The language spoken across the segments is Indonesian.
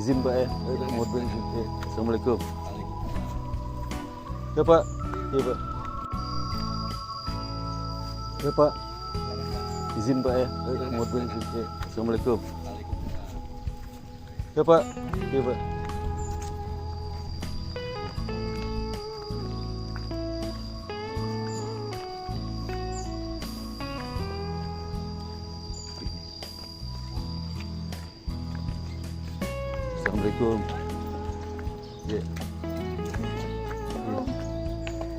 Izin Pak ya, mohon izin. Ya. Assalamualaikum. Ya Pak, ya Pak. Ya Pak, izin Pak ya, mohon izin. Ya. Assalamualaikum. Ya Pak, ya Pak. Assalamualaikum. Ya.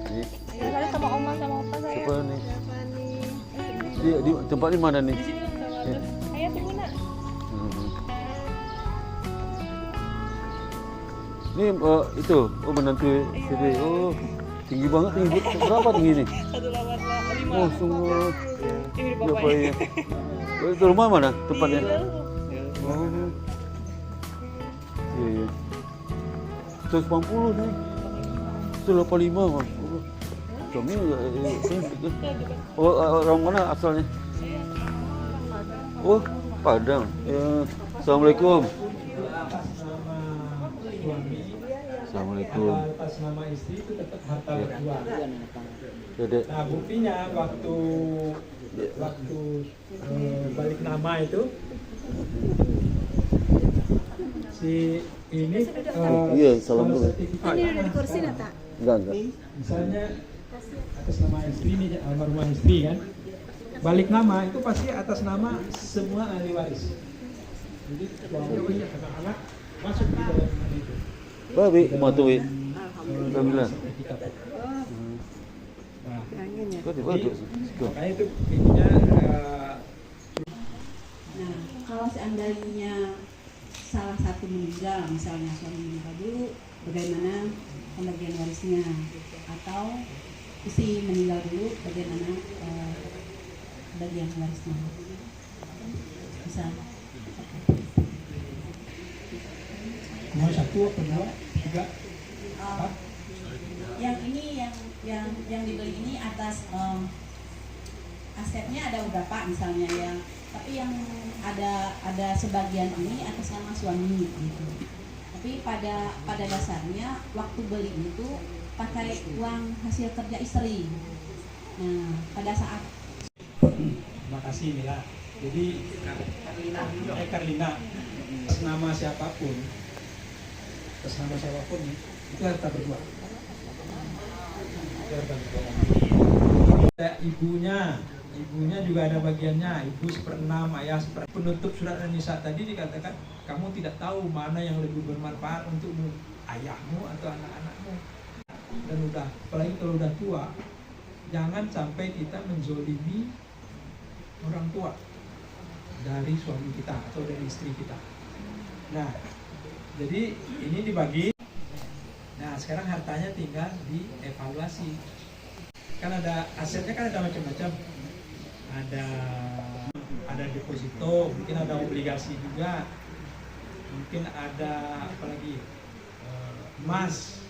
Ini. Ya, saya sama oma sama opa saya. Siapa nih? Siapa nih? Di tempat ini mana nih? Di sini sama Ya. ayah tunggu nak. Ini itu, menantu CD. Oh, tinggi banget, tinggi. Berapa tinggi ini? 185. Oh, sungguh. Ini Ya, bapak Pak, ya. Oh, itu rumah mana tempatnya? Iya. Oh. Iya, iya. 180 nih. 185 Mas. Oh. Kami orang mana asalnya? Oh, Padang. Ya. Assalamualaikum. Assalamualaikum. Atas nama istri itu tetap harta berdua. Dedek. Nah buktinya waktu balik nama itu si ini Iya, salam dulu. sertifikat Ini udah di kursi dah tak? Enggak. misalnya atas nama istri ini almarhumah istri kan, balik nama itu pasti atas nama semua ahli waris. Jadi suami anak-anak masuk di dalam hal itu. Babi, matu wi. Alhamdulillah. Nah, Kok di bawah? makanya itu intinya Nah, kalau seandainya salah satu meninggal, misalnya suami meninggal dulu, bagaimana pembagian warisnya? Atau istri meninggal dulu, bagaimana bagian warisnya? Bisa. mau satu apa dua tiga Uh, yang ini yang dibeli ini atas asetnya ada beberapa misalnya ya, tapi yang ada sebagian ini atas nama suami gitu. Tapi pada dasarnya waktu beli itu pakai uang hasil kerja istri. Nah pada saat terima kasih Mila. Jadi Karlina atas nama siapapun itu harta berdua. Ada ibunya juga ada bagiannya. Ibu 1/6, ayah 1/6. Penutup surat An-Nisa tadi dikatakan kamu tidak tahu mana yang lebih bermanfaat untukmu, ayahmu atau anak-anakmu. Dan apalagi kalau udah tua, jangan sampai kita menzolimi orang tua dari suami kita atau dari istri kita. Nah, jadi ini dibagi. Nah, sekarang hartanya tinggal dievaluasi. Kan ada asetnya, kan ada macam-macam. Ada deposito, mungkin ada obligasi juga. Mungkin ada apa lagi? Emas.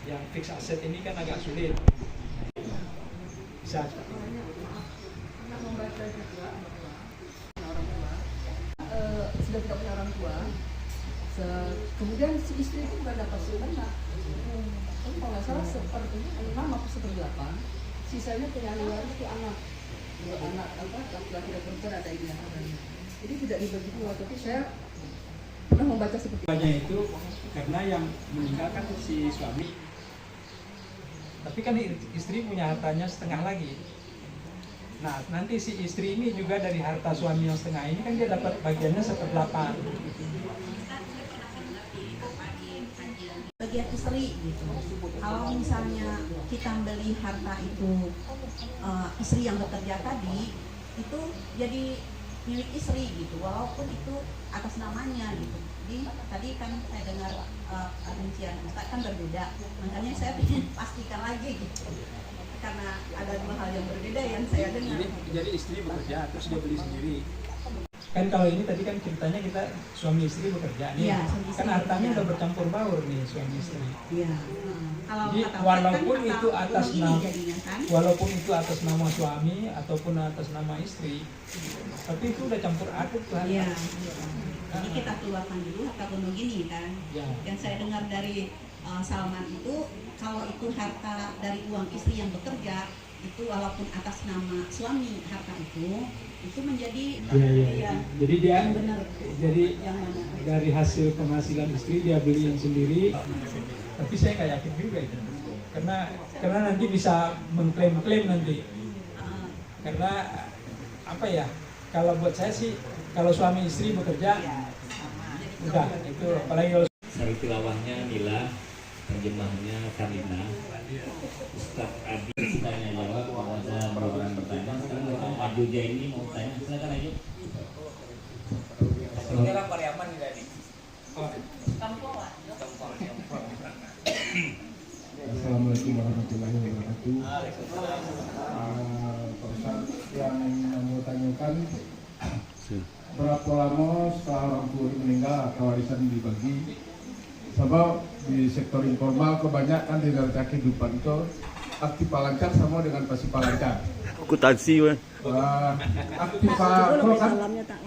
Yang fix aset ini kan agak sulit. Bisa seperti ini. Sudah tidak punya orang tua, kemudian si istri itu nggak dapat sebanyak, kalau nggak salah sepertinya 6 atau 1/8, sisanya punya ahli waris itu anak, dua anak apa laki-laki dan perempuan ada ini jadi tidak dibagi dua. Tapi saya pernah membaca seperti Banyak itu karena yang meninggal kan si suami, tapi kan istri punya hartanya setengah lagi. Nah, nanti si istri ini juga dari harta suami yang setengah ini kan dia dapat bagiannya 1/8. bagian istri gitu. Kalau misalnya kita beli harta itu istri yang bekerja tadi, itu jadi milik istri gitu, walaupun itu atas namanya gitu. Jadi tadi kan saya dengar rincian Ustaz kan berbeda, makanya saya ingin pastikan lagi gitu, karena ada dua hal yang berbeda yang saya dengar. Jadi istri bekerja terus dia beli sendiri. Kan kalau ini tadi kan ceritanya kita suami istri bekerja nih. Iya, suami istri Kan hartanya bekerja. udah bercampur baur nih suami istri. Iya. Kalau Jadi, kata walaupun kan itu kata atas ini nama- jadinya kan. Walaupun itu atas nama suami ataupun atas nama istri, tapi itu udah campur aduk tuh harta. Iya. Jadi kita keluarkan dulu harta gunung gini kan. Ya. Yang saya dengar dari Salman itu, kalau itu harta dari uang istri yang bekerja, itu walaupun atas nama suami harta itu menjadi Iya. Jadi dia yang benar. jadi Yang mana? dari hasil penghasilan istri dia beliin sendiri. Tapi saya nggak yakin juga itu. Karena nanti bisa mengklaim-klaim nanti. Ah, Karena apa ya? Kalau buat saya sih kalau suami istri bekerja udah itu apalagi kalau Sari tilawahnya Nila, terjemahnya Karina. Ustaz Adi tanya jawab, kalau ada beberapa pertanyaan. Sekarang kita Abdu Jaini mau tanya, silakan aja. Ini orang Pariaman nih tadi. Assalamualaikum warahmatullahi wabarakatuh. Pak Ustadz, yang mau tanyakan berapa lama setelah orang tua meninggal atau warisan dibagi? Sebab di sektor informal kebanyakan di dalam kehidupan itu aktiva lancar sama dengan pasifa lancar. Akuntansi weh. Aktiva kalau kan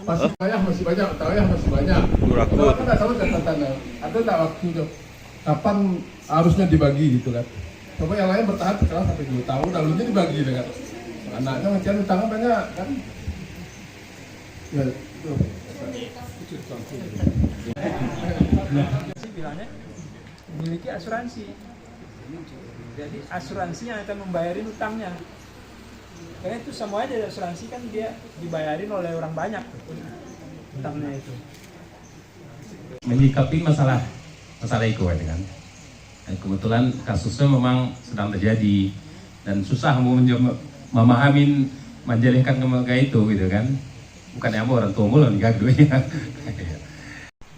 pasifa ayah masih banyak, ayah masih banyak. Durakut. Kalau kan tidak tahu catatannya. Ada tidak waktunya? Kapan harusnya dibagi gitu kan? Coba yang lain bertahan sekarang sampai 2 tahun, lalunya dibagi kan? Anaknya macam utangnya banyak kan? Ya, itu. sih bilangnya memiliki asuransi. Jadi asuransi yang akan membayarin utangnya. Karena itu semuanya dari asuransi kan dia dibayarin oleh orang banyak utangnya itu. Menyikapi masalah itu kan. Dan kebetulan kasusnya memang sedang terjadi dan susah mau memahamin menjalinkan keluarga itu gitu kan. Bukan yang orang tua mulu nikah keduanya.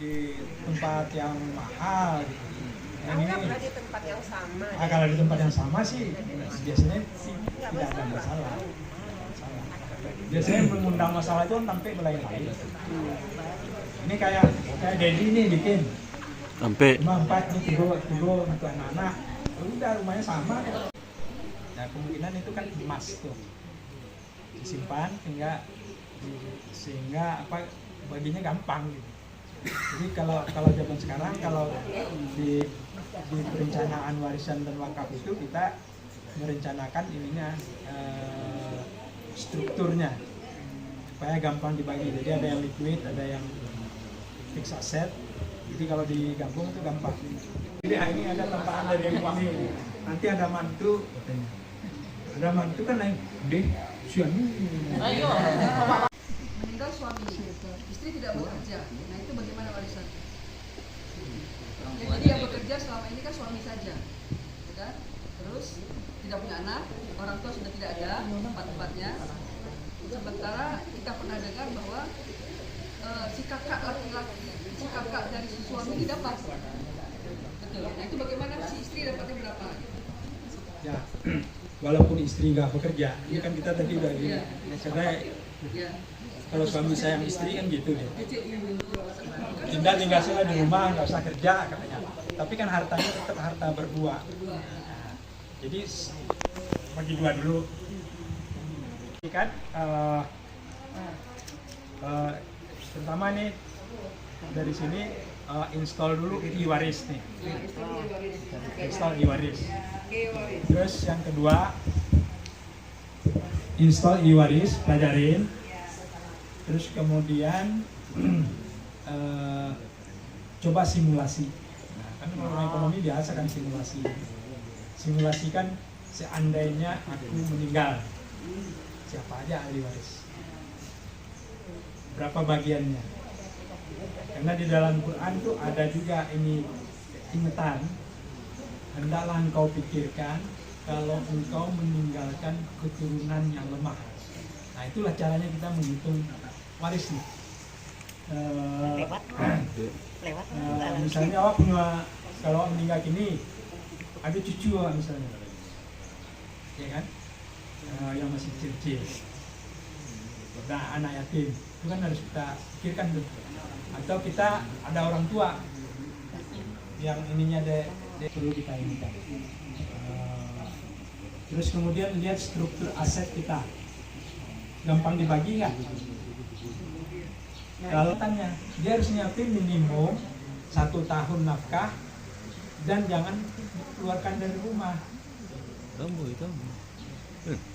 Di tempat yang mahal gitu. Yang ini Pernah di tempat yang sama. kalau di tempat yang sama sih biasanya sih tidak ada masalah. Biasanya yang mengundang masalah itu kan sampai berlain-lain. Ini kayak Dedi ini bikin Sampai rumah 4 nih, tiga untuk anak-anak. Udah rumahnya sama. Nah kemungkinan itu kan emas tuh disimpan sehingga apa baginya gampang gitu. Jadi kalau zaman sekarang kalau di perencanaan warisan dan wakaf itu kita merencanakan ininya strukturnya supaya gampang dibagi. Jadi ada yang liquid, ada yang fixed asset. Jadi kalau digabung itu gampang. Jadi ini ada tambahan dari uang ini. Nanti ada mantu, ada mantu kan naik deh, sian. Meninggal suami, istri tidak bekerja. Nah itu bagaimana warisan? Jadi yang bekerja selama ini kan suami saja, ya kan? Terus tidak punya anak, orang tua sudah tidak ada tempat-tempatnya. Sementara kita pernah dengar bahwa si kakak laki-laki, si kakak dari si suami didapat. Betul. Nah itu bagaimana si istri dapatnya berapa? Ya, walaupun istri nggak bekerja, ini kan kita tadi udah gini. Karena Ya. kalau suami sayang istri kan gitu deh. Tinggal saja di rumah, nggak usah kerja katanya. Tapi kan hartanya tetap harta berdua. Nah, jadi bagi dua dulu. Ini kan pertama nih dari sini install dulu e-waris nih. Install e-waris. Terus yang kedua install e-waris, pelajarin. Terus kemudian coba simulasi. Nah, kan orang ekonomi biasa kan simulasi. Simulasikan seandainya aku meninggal, siapa aja ahli waris? Berapa bagiannya? Karena di dalam Quran tuh ada juga ini ingatan. Hendaklah engkau pikirkan kalau engkau meninggalkan keturunan yang lemah. Nah itulah caranya kita menghitung waris nih. Misalnya awak punya, kalau meninggal kini ada cucu misalnya, ya kan, yang masih kecil-kecil. Nah, anak yatim itu kan harus kita pikirkan tuh. Atau kita ada orang tua yang ininya perlu kita inikan. Terus kemudian lihat struktur aset kita, gampang dibagi nggak? Kalau tanya, dia harus nyiapin minimum 1 tahun nafkah dan jangan keluarkan dari rumah.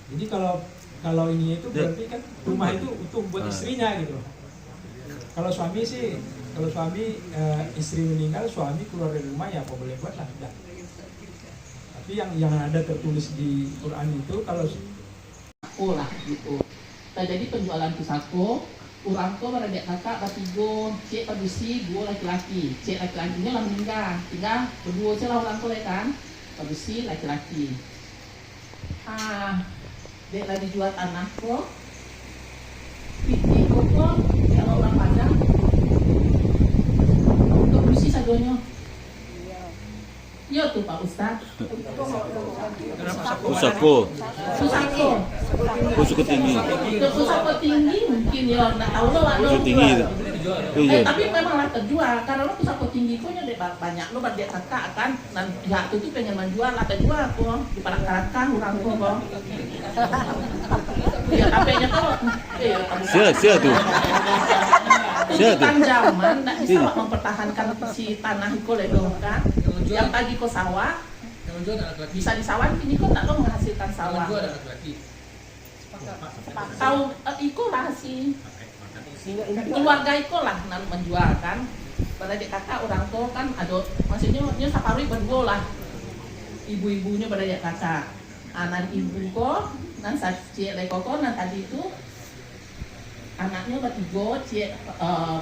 Jadi kalau ini itu berarti kan rumah itu untuk buat istrinya gitu. Kalau suami sih, istri meninggal, suami keluar dari rumah ya apa boleh buat lah. Udah. Tapi yang ada tertulis di Quran itu kalau lah gitu. Nah, jadi penjualan pusako, orang tua pada kakak batigo, cek produksi dua laki-laki, cek laki-lakinya lah meninggal, tinggal berdua aja lah orang tua kan, produksi laki-laki. Dia lagi dijual tanah kok, piti kok, kalau orang Padang, untuk produksi sadonya. Iya tuh Pak Ustadz. Pusako. Pusako tinggi. Pusako tinggi mungkin ya, nggak tahu lo. Pusako tinggi itu. Tapi memang lah terjual karena lo pusako tinggi kok nyade banyak lo berdia kakak kan, dan pihak itu pengen menjual lah terjual kok di parak-parakan orang kok. Ya tapi-nya kok. Sia tuh. Tuntutan zaman nggak bisa mempertahankan si tanah itu loh kan. Yang tadi kok sawah, bisa di sawah ini kok tak lo menghasilkan sawah. Tahu iko lah sih. Keluarga iko lah nan menjual kan. Pada dek kakak orang tua kan ada maksudnya sapari berdua lah. Ibu-ibunya pada dek kakak. Anak ibu kok, nan cek leko kok nan tadi itu anaknya bertiga,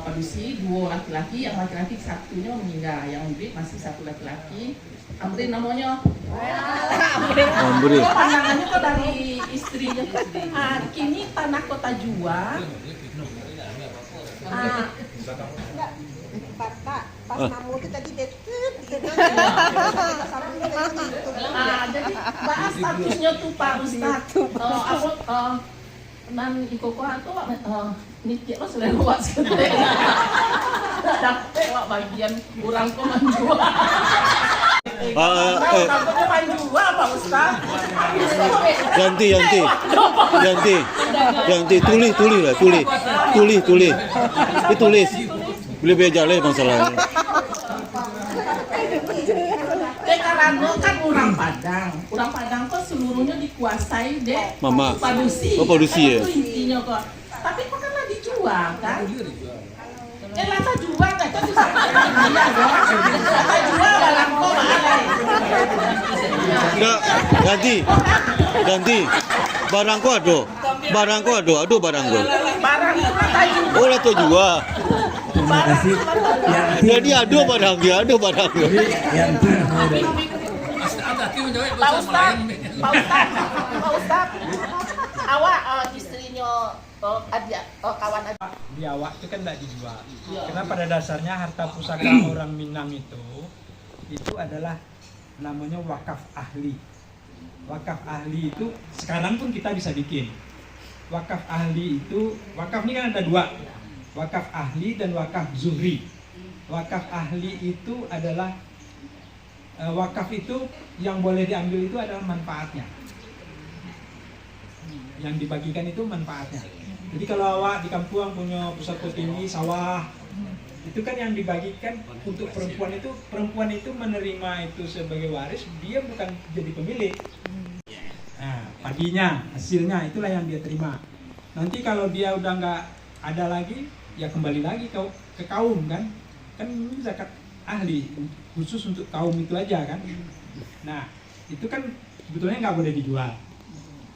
produksi 2 laki-laki, yang laki-laki satunya meninggal, yang Amri masih 1 laki-laki. Amri namanya. Amri. Pandangannya kok dari istrinya. Kini tanah kota jual. Pas namu itu tadi deket gitu. Jadi bahas statusnya tuh Pak Ustadz. Nan iko ko ato nikit lo selalu buat sekali. Dapat wak bagian kurang ko menjual. Tampaknya menjual Pak Ustaz. Ganti tulis lah. Tulis. Boleh belajar lah masalahnya. Karena kan orang Padang kok seluruhnya dikuasai deh Mama. produksi. Oh, produksi ya. Itu intinya kok. Tapi kok kan lah dijual kan? Lata jual nggak kan bisa dia dong. Lata jual dalam kok ada. Enggak, ganti. Barangku ada. Barang itu lata jual. Oh, lata jual. Terima kasih. Jadi ada barangnya. Pak Ustaz, awak istrinya kawan aja. di awak itu kan tidak dijual. Karena pada dasarnya harta pusaka orang Minang itu adalah namanya wakaf ahli. Wakaf ahli itu sekarang pun kita bisa bikin. Wakaf ahli itu, wakaf ini kan ada 2. Wakaf ahli dan wakaf zuhri. Wakaf ahli itu adalah wakaf itu yang boleh diambil itu adalah manfaatnya. Yang dibagikan itu manfaatnya. Jadi kalau awak di kampung punya pusaka tinggi, sawah, itu kan yang dibagikan untuk perempuan itu menerima itu sebagai waris, dia bukan jadi pemilik. Nah, padinya, hasilnya itulah yang dia terima. Nanti kalau dia udah nggak ada lagi, ya kembali lagi ke kaum kan ini zakat ahli khusus untuk kaum itu aja kan. Nah itu kan sebetulnya nggak boleh dijual,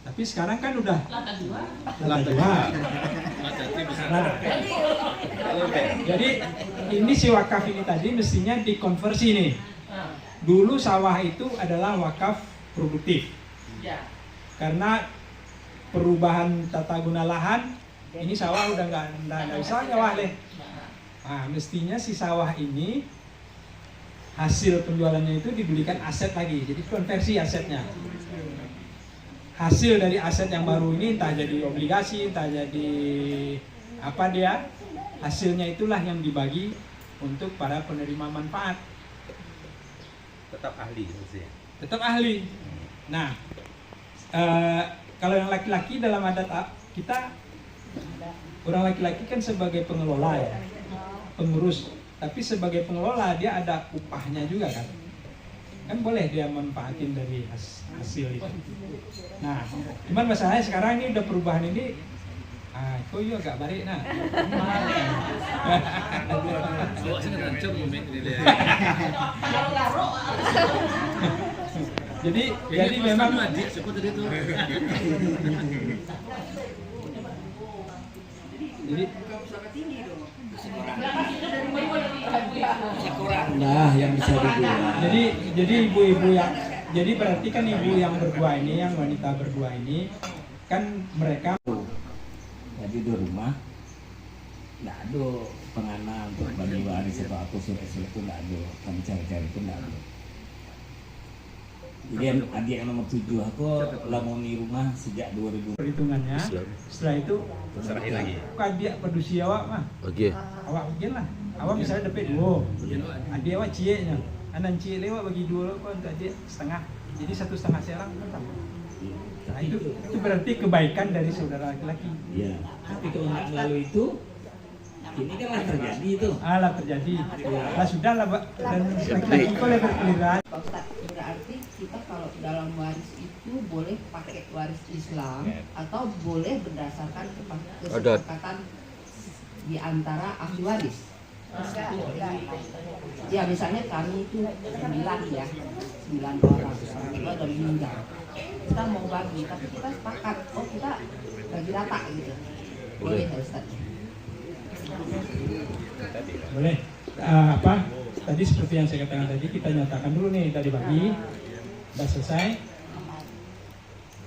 tapi sekarang kan udah lata jual. Nah, jadi ini si wakaf ini tadi mestinya dikonversi nih. Dulu sawah itu adalah wakaf produktif, karena perubahan tata guna lahan. Ini sawah udah nggak bisa nyawah deh. Nah, mestinya si sawah ini hasil penjualannya itu dibelikan aset lagi, jadi konversi asetnya. hasil dari aset yang baru ini entah jadi obligasi, entah jadi apa dia, hasilnya itulah yang dibagi untuk para penerima manfaat. Tetap ahli maksudnya. Tetap ahli. Nah, kalau yang laki-laki dalam adat kita, orang laki-laki kan sebagai pengelola ya, pengurus. Tapi sebagai pengelola dia ada upahnya juga kan. Kan boleh dia manfaatin dari hasil itu. Nah, cuman masalahnya sekarang ini udah perubahan ini, kok yuk agak balik nah. Jadi memang jadi Nah, yang bisa dibilang. Jadi ibu-ibu yang, jadi berarti kan ibu yang berdua ini, yang wanita berdua ini kan mereka Jadi di rumah nggak ada penganan untuk bagi waris atau apa surat-surat itu nggak ada, kami cari-cari itu nggak ada. Jadi adik yang nomor 7 aku lamoni rumah sejak 2000. perhitungannya. Setelah itu Serahin lagi. adik pedusi awak mah. Oke. Awak bagian lah. Awak misalnya dapat 2. Adik awak cieknya. Anan ciek lewat bagi 2 kok untuk adik setengah. Jadi 1,5 serang kan. Nah, itu berarti kebaikan dari saudara laki-laki. Iya. Tapi kalau nggak melalui itu, ini kan lah terjadi itu. Lah terjadi. Lah sudah lah, Pak. Dan laki-laki kok lebih berkeliran. Pak Ustadz, berarti kita kalau dalam waris itu boleh pakai waris Islam atau boleh berdasarkan kesepakatan di antara ahli waris. Ya misalnya kami itu 9 ya, 9 orang, kita udah meninggal. Kita mau bagi, tapi kita sepakat, oh kita bagi rata gitu. Boleh ya Ustaz? Boleh. Tadi seperti yang saya katakan tadi, kita nyatakan dulu nih tadi pagi, udah selesai.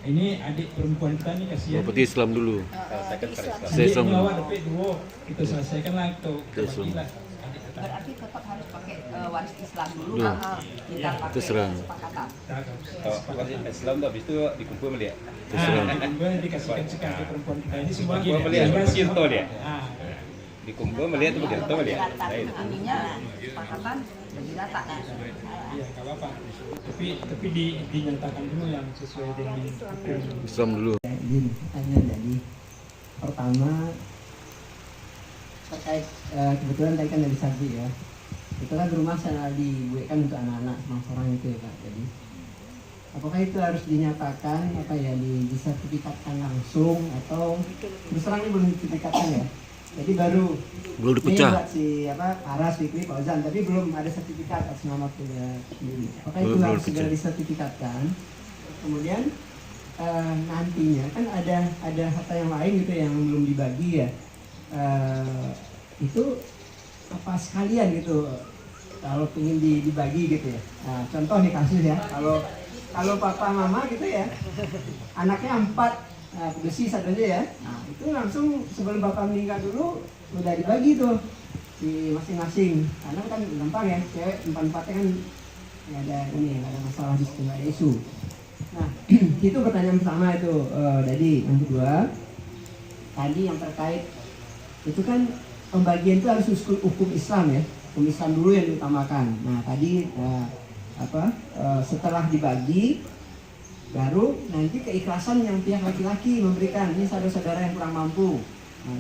Ini adik perempuan kita nih kasihan. Berarti Islam dulu. Saya Adik Islam ini dulu. awak dapat 2, kita selesaikan lah itu. Bagilah. Berarti tetap harus pakai waris Islam dulu. Dulu. Kita pakai Terserah. kesepakatan. Kalau Islam tuh habis itu dikumpul sama dia. Terserah. Kemudian dikasihkan sekarang ke perempuan kita ini semua Dikumpul sama dia, bagi rento dia. Ah, Dikumpul sama dia tuh bagi rento sama dia. Data Nah, itu. aminya kesepakatan bagi data. iya nggak apa-apa. Tapi dinyatakan dulu yang sesuai dengan hukum. Islam dulu. Izin tanya jadi pertama terkait kebetulan tadi kan dari Sardi ya, itu kan rumah saya dibuatkan untuk anak-anak sama orang itu ya Pak. Jadi apakah itu harus dinyatakan apa ya disertifikatkan langsung atau terus terang ini belum disertifikatkan ya? Jadi baru Belum dipecah. ini buat si Aras, Fikri, Fauzan, tapi belum ada sertifikat atas nama punya sendiri. Apakah itu Belum harus dipecah. segera disertifikatkan? Kemudian nantinya kan ada harta yang lain gitu yang belum dibagi ya. Itu apa sekalian gitu kalau ingin dibagi gitu ya. Nah, contoh nih kasus ya, kalau papa mama gitu ya, anaknya 4. Nah, besi satu aja ya. Nah, itu langsung sebelum bapak meninggal dulu udah dibagi tuh di masing-masing. Karena kan gampang ya, cewek 4-4-nya kan nggak ada ini, nggak ada masalah di situ, nggak ada isu. Nah, itu pertanyaan pertama itu. Jadi yang kedua, tadi yang terkait itu kan pembagian itu harus hukum Islam ya, hukum Islam dulu yang diutamakan. Nah, tadi setelah dibagi baru nanti keikhlasan yang pihak laki-laki memberikan ini saudara-saudara yang kurang mampu, nah,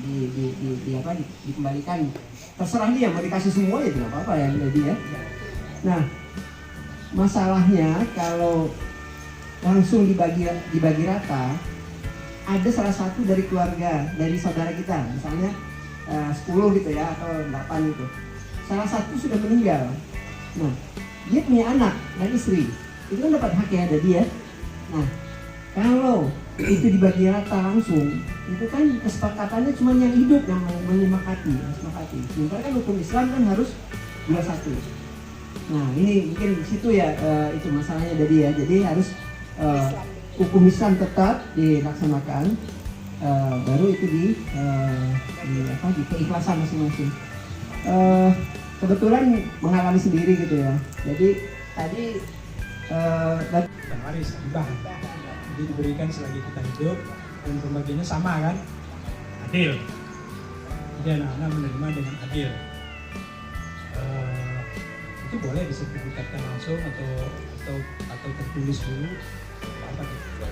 dikembalikan, terserah dia mau dikasih semua ya tidak apa-apa ya jadi ya. Nah masalahnya kalau langsung dibagi rata, ada salah satu dari keluarga dari saudara kita misalnya 10 gitu ya atau 8 gitu, salah satu sudah meninggal, nah dia punya anak dan istri, itu kan dapat hak ya dari dia. Nah, kalau itu dibagi rata langsung, itu kan kesepakatannya cuma yang hidup yang menyepakati. Sementara kan hukum Islam kan harus 21. Nah, ini mungkin di situ ya itu masalahnya jadi ya. Jadi harus hukum Islam tetap dilaksanakan, baru itu di keikhlasan masing-masing. Kebetulan mengalami sendiri gitu ya. Jadi tadi waris hibah. Jadi diberikan selagi kita hidup dan pembagiannya sama kan? Adil. Jadi anak-anak menerima dengan adil. Itu boleh disertifikatkan langsung atau tertulis dulu. Apa gitu?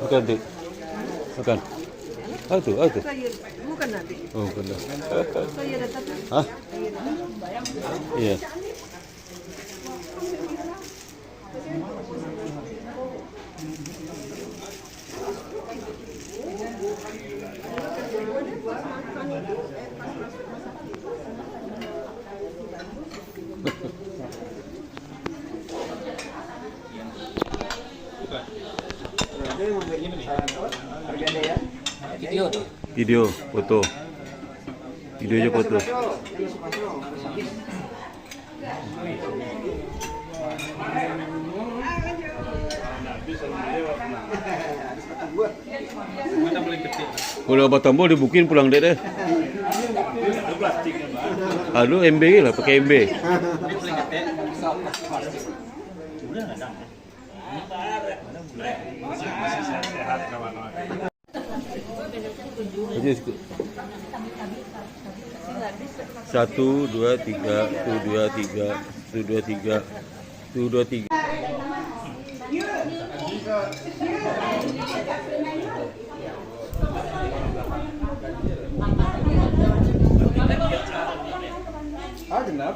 Bukan, Dik. Bukan. Ah, itu. Bukan nanti. Oh, bukan. Saya datang. Hah? Iya. Video, foto. Videonya foto. Kalau Abah Tambol dibukin pulang deh. Aduh, MB lah, pakai MB. Satu, dua, tiga, tuh dua tiga. Ah, genap.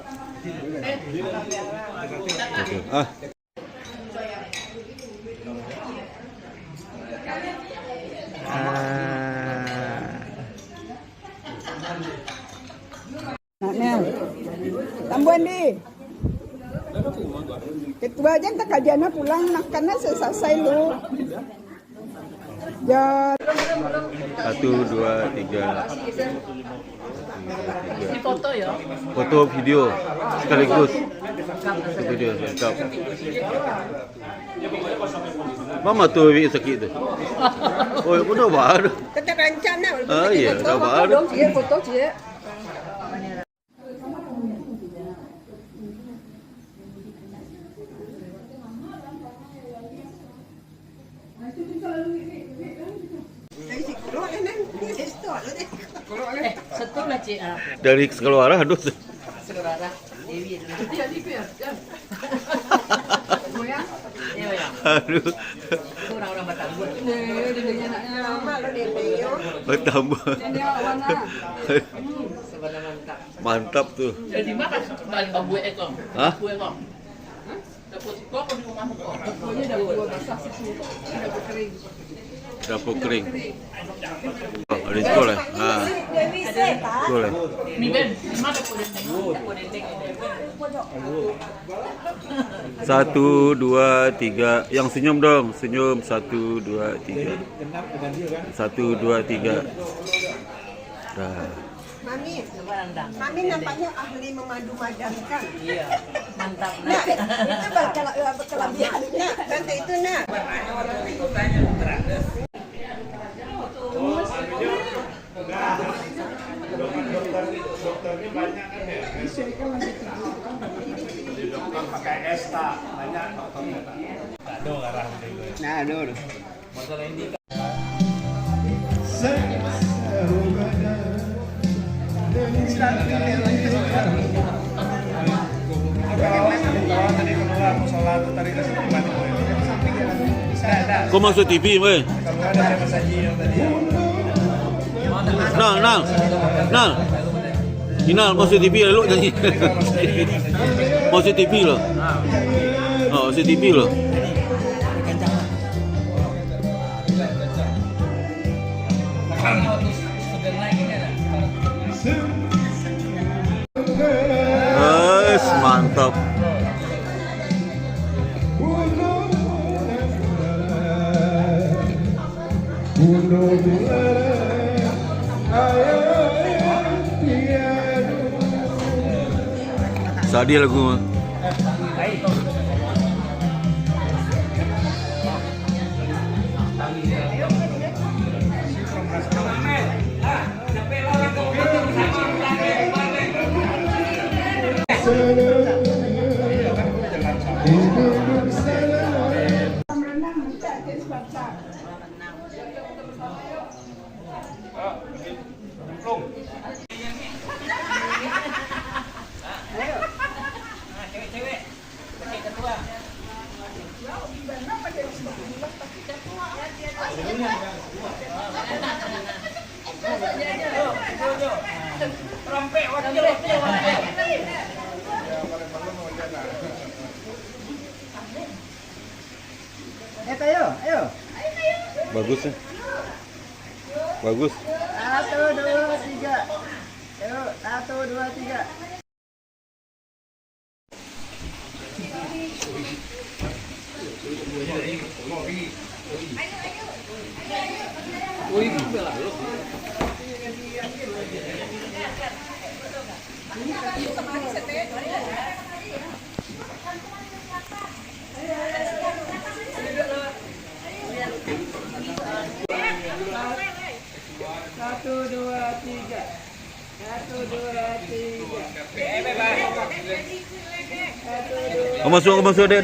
Tambuhan di. Ketua aja tak kajiannya pulang nak karena selesai lu. Ya. 1, 2, 3. Ini foto ya. Foto video sekaligus. Video lengkap. Mama tuh sakit tu. Oh, udah baru. Kita rencana. Ah iya, udah baru. Foto cie. Setul lah Cik. Dari keluar aduh. Saudara Dewi itu. Dia di ya. Goyang. Iya ya. Aduh. Orang-orang Batambu. Dia anaknya lama lo dia. Bertambah. Dia warna. Sebenarnya mantap. Mantap tuh. Jadi makan balik babu ekor. Hah? Babu ekor. Dapat kok di rumahmu kok. Pokoknya dah buat basah situ. Dah kering. Dapur kering. Oh, ada sekolah. Ah. Sekolah. Mi ben, mana dapur dendeng? Dapur dendeng ini. 1, 2, 3. Yang senyum dong, senyum. 1, 2, 3. 1, 2, 3. Dah. Mami, Mami nampaknya ahli memadu-madankan. Iya, mantap. Nah, itu kelebihan. Nah, tante itu nak. Dokternya banyak kan ya? Dokter pakai esta banyak dokternya. Aduh, arah Nah, aduh. masalah ini. Kau masuk TV, weh. Nal. Inal masuk TV lalu nyanyi. Masuk TV loh. Oh, masuk TV loh. Mantap. Sadi lagu. Ayo. Bagus ya. Bagus. 1, 2, 3. Ayo, 1, 2, 3. Masuk, Dek.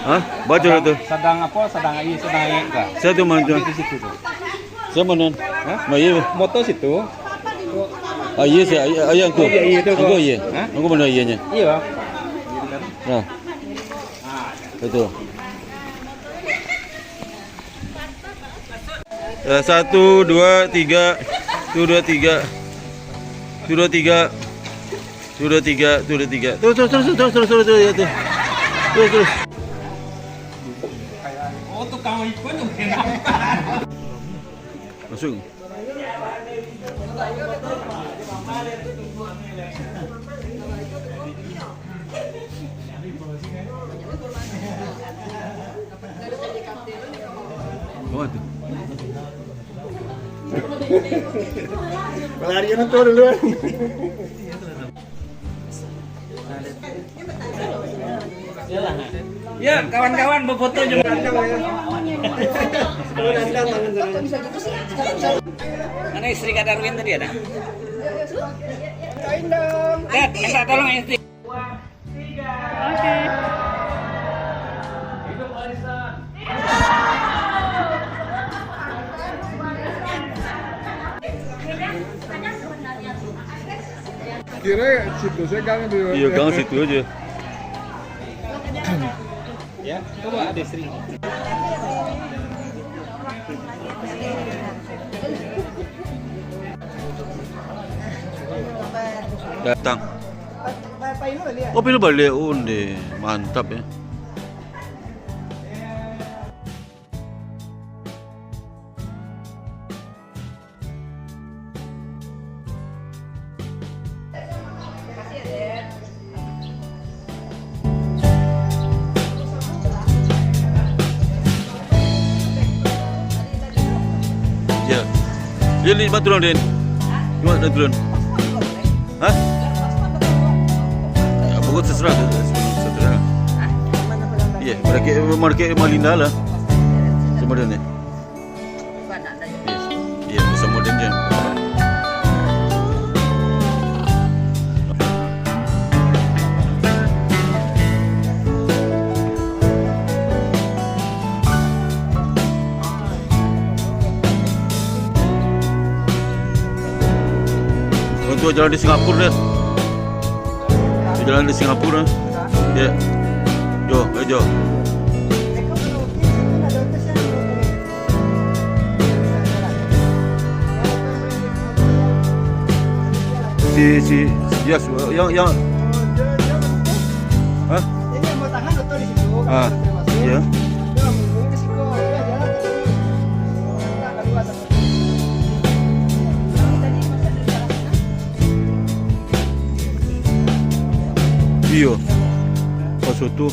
Hah? Baca itu. Sedang apa? Sedang enggak? Saya tuh mana? Di situ tuh. Saya mana? Hah? Iya. Motor situ. Ah iya saya, ayah aku. Iya itu. Aku iya. Hah? Aku mana iyanya? Iya. Nah. Betul. 1, 2, 3. 2, 3. Terus. Oh, tukang ikut tuh kenapa? Langsung. Oh, itu. Pelarian itu duluan. Ya, kawan-kawan berfoto juga. Mana istri Kak Darwin tadi ada? Kain dong. Ted, minta tolong istri. Oke. Kira situ saya gang itu. Iya, gang situ aja. Ya, coba ada istri. Datang. Bapak ini balik ya? Oh, pilih balik. Unde, mantap ya. Ya. Dia lima turun, Den. Gimana turun? Hah? Ya, pokok terserah. Terserah. Iya, mereka Malinda lah. Sama dia ni. Iya, bersama dia. Untuk jalan di Singapura deh. Jalan di Singapura. Ya. Jo, Jo. Si yes, yang hah? Ini yang mau tangan betul di situ. Ah, iya. Dia ngomong ke situ, dia jalan ke situ. Nah, keluar sana. Iya. Pas itu